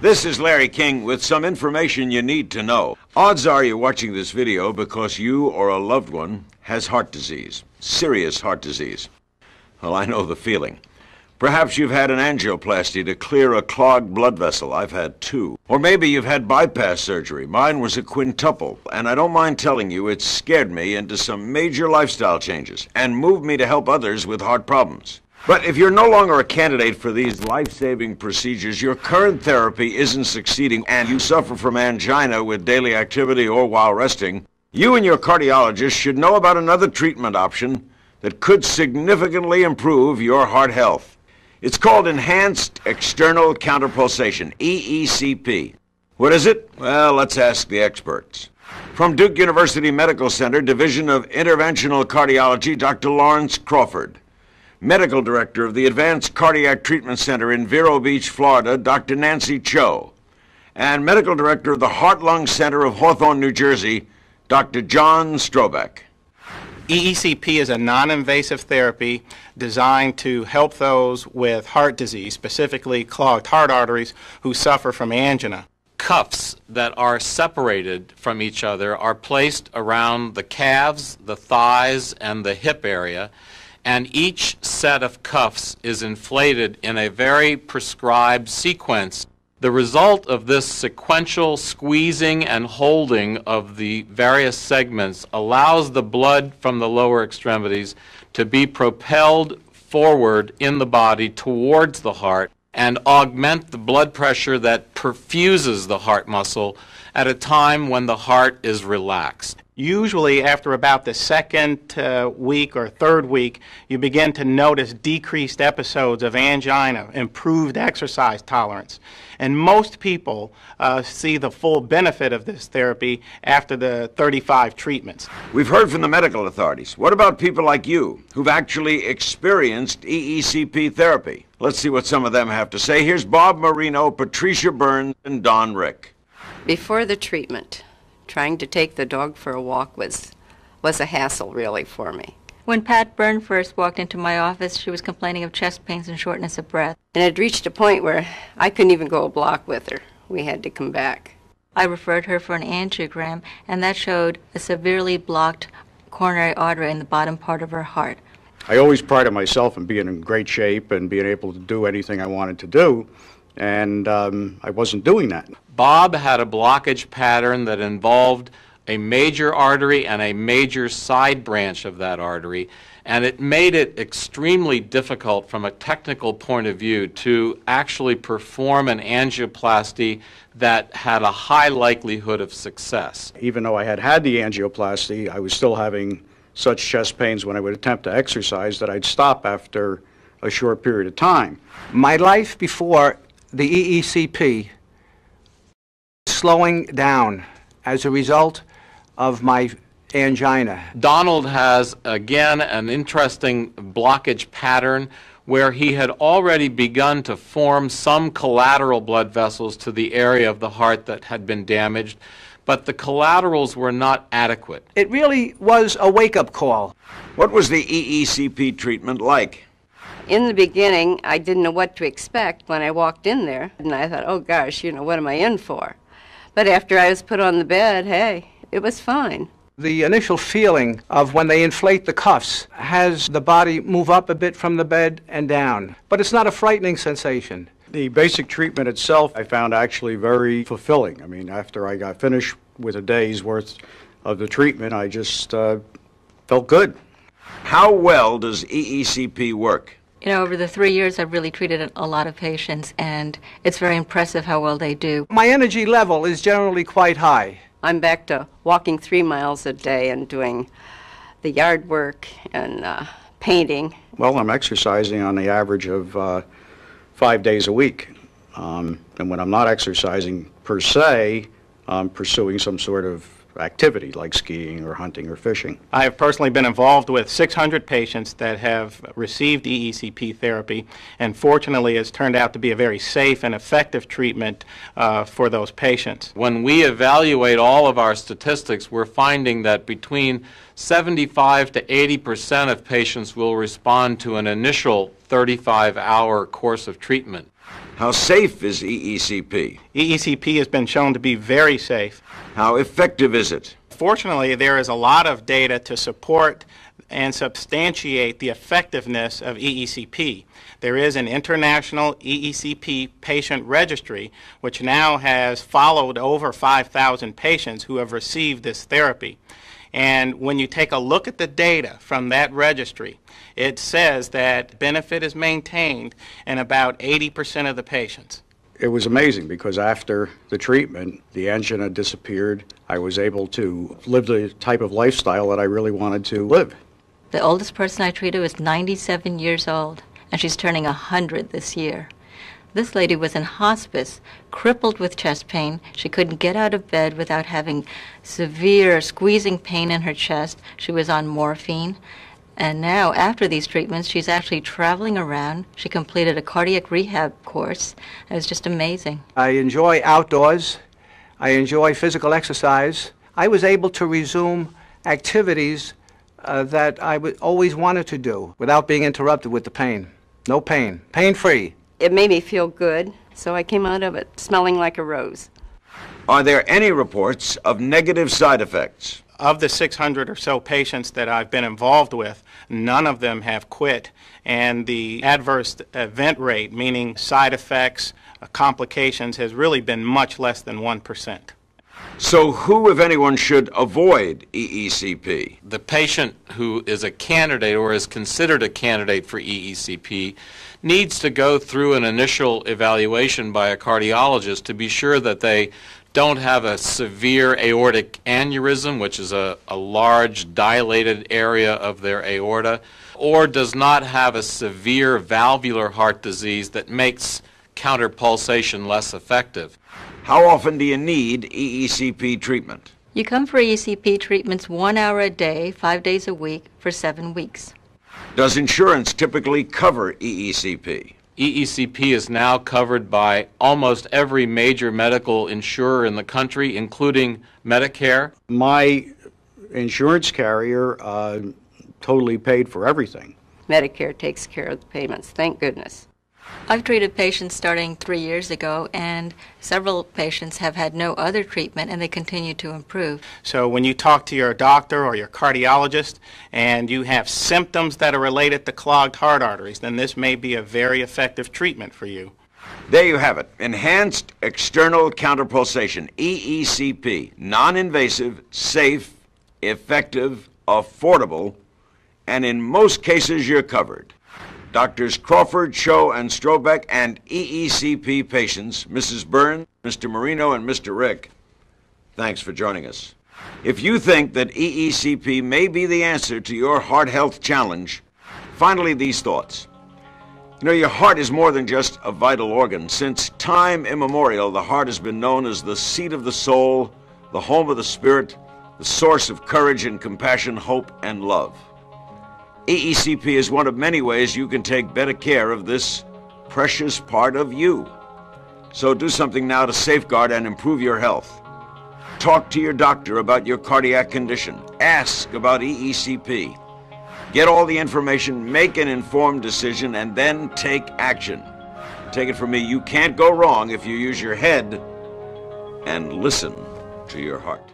This is Larry King with some information you need to know. Odds are you're watching this video because you or a loved one has heart disease, serious heart disease. Well, I know the feeling. Perhaps you've had an angioplasty to clear a clogged blood vessel. I've had 2. Or maybe you've had bypass surgery. Mine was a quintuple. And I don't mind telling you, it scared me into some major lifestyle changes and moved me to help others with heart problems. But if you're no longer a candidate for these life-saving procedures, your current therapy isn't succeeding, and you suffer from angina with daily activity or while resting, you and your cardiologist should know about another treatment option that could significantly improve your heart health. It's called Enhanced External Counterpulsation, EECP. What is it? Well, let's ask the experts. From Duke University Medical Center, Division of Interventional Cardiology, Dr. Lawrence Crawford. Medical Director of the Advanced Cardiac Treatment Center in Vero Beach, Florida, Dr. Nancy Cho. And Medical Director of the Heart-Lung Center of Hawthorne, New Jersey, Dr. John Strobeck. EECP is a non-invasive therapy designed to help those with heart disease, specifically clogged heart arteries, who suffer from angina. Cuffs that are separated from each other are placed around the calves, the thighs, and the hip area, and each set of cuffs is inflated in a very prescribed sequence. The result of this sequential squeezing and holding of the various segments allows the blood from the lower extremities to be propelled forward in the body towards the heart and augment the blood pressure that perfuses the heart muscle at a time when the heart is relaxed. Usually after about the second week or third week, you begin to notice decreased episodes of angina, improved exercise tolerance. And most people see the full benefit of this therapy after the 35 treatments. We've heard from the medical authorities. What about people like you who've actually experienced EECP therapy? Let's see what some of them have to say. Here's Bob Marino, Patricia Burns, and Don Rick. Before the treatment, trying to take the dog for a walk was a hassle, really, for me. When Pat Byrne first walked into my office, she was complaining of chest pains and shortness of breath. And it reached a point where I couldn't even go a block with her. We had to come back. I referred her for an angiogram, and that showed a severely blocked coronary artery in the bottom part of her heart. I always prided myself in being in great shape and being able to do anything I wanted to do, and I wasn't doing that. Bob had a blockage pattern that involved a major artery and a major side branch of that artery, and it made it extremely difficult from a technical point of view to actually perform an angioplasty that had a high likelihood of success. Even though I had had the angioplasty, I was still having such chest pains when I would attempt to exercise that I'd stop after a short period of time. My life before the EECP slowing down as a result of my angina. Donald has, again, an interesting blockage pattern where he had already begun to form some collateral blood vessels to the area of the heart that had been damaged, but the collaterals were not adequate. It really was a wake-up call. What was the EECP treatment like? In the beginning, I didn't know what to expect when I walked in there, and I thought, oh gosh, what am I in for? But after I was put on the bed, hey, it was fine. The initial feeling of when they inflate the cuffs has the body move up a bit from the bed and down, but it's not a frightening sensation. The basic treatment itself I found actually very fulfilling. I mean, after I got finished with a day's worth of the treatment, I just felt good. How well does EECP work? Over the 3 years, I've really treated a lot of patients, and it's very impressive how well they do. My energy level is generally quite high. I'm back to walking 3 miles a day and doing the yard work and painting. Well, I'm exercising on the average of 5 days a week. And when I'm not exercising per se, I'm pursuing some sort of activity like skiing or hunting or fishing. I have personally been involved with 600 patients that have received EECP therapy, and fortunately it's turned out to be a very safe and effective treatment for those patients. When we evaluate all of our statistics, we're finding that between 75 to 80% of patients will respond to an initial 35-hour course of treatment. How safe is EECP? EECP has been shown to be very safe. How effective is it? Fortunately, there is a lot of data to support and substantiate the effectiveness of EECP. There is an international EECP patient registry which now has followed over 5,000 patients who have received this therapy. And when you take a look at the data from that registry, it says that benefit is maintained in about 80% of the patients. It was amazing because after the treatment, the angina disappeared. I was able to live the type of lifestyle that I really wanted to live. The oldest person I treated was 97 years old, and she's turning 100 this year. This lady was in hospice, crippled with chest pain. She couldn't get out of bed without having severe squeezing pain in her chest. She was on morphine. And now, after these treatments, she's actually traveling around. She completed a cardiac rehab course. It was just amazing. I enjoy outdoors. I enjoy physical exercise. I was able to resume activities that I always wanted to do without being interrupted with the pain. No pain. Pain-free. It made me feel good, so I came out of it smelling like a rose. Are there any reports of negative side effects? Of the 600 or so patients that I've been involved with, none of them have quit, and the adverse event rate, meaning side effects, complications, has really been much less than 1%. So who, if anyone, should avoid EECP? The patient who is a candidate or is considered a candidate for EECP needs to go through an initial evaluation by a cardiologist to be sure that they don't have a severe aortic aneurysm, which is a large dilated area of their aorta, or does not have a severe valvular heart disease that makes counterpulsation less effective. How often do you need EECP treatment? You come for ECP treatments 1 hour a day, 5 days a week, for 7 weeks. Does insurance typically cover EECP? EECP is now covered by almost every major medical insurer in the country, including Medicare. My insurance carrier totally paid for everything. Medicare takes care of the payments, thank goodness. I've treated patients starting 3 years ago, and several patients have had no other treatment, and they continue to improve. So when you talk to your doctor or your cardiologist and you have symptoms that are related to clogged heart arteries, then this may be a very effective treatment for you. There you have it. Enhanced external counterpulsation, EECP. Non-invasive, safe, effective, affordable, and in most cases you're covered. Doctors Crawford, Cho, and Strobeck, and EECP patients, Mrs. Byrne, Mr. Marino, and Mr. Rick, thanks for joining us. If you think that EECP may be the answer to your heart health challenge, finally these thoughts. You know, your heart is more than just a vital organ. Since time immemorial, the heart has been known as the seat of the soul, the home of the spirit, the source of courage and compassion, hope and love. EECP is one of many ways you can take better care of this precious part of you. So do something now to safeguard and improve your health. Talk to your doctor about your cardiac condition. Ask about EECP. Get all the information, make an informed decision, and then take action. Take it from me, you can't go wrong if you use your head and listen to your heart.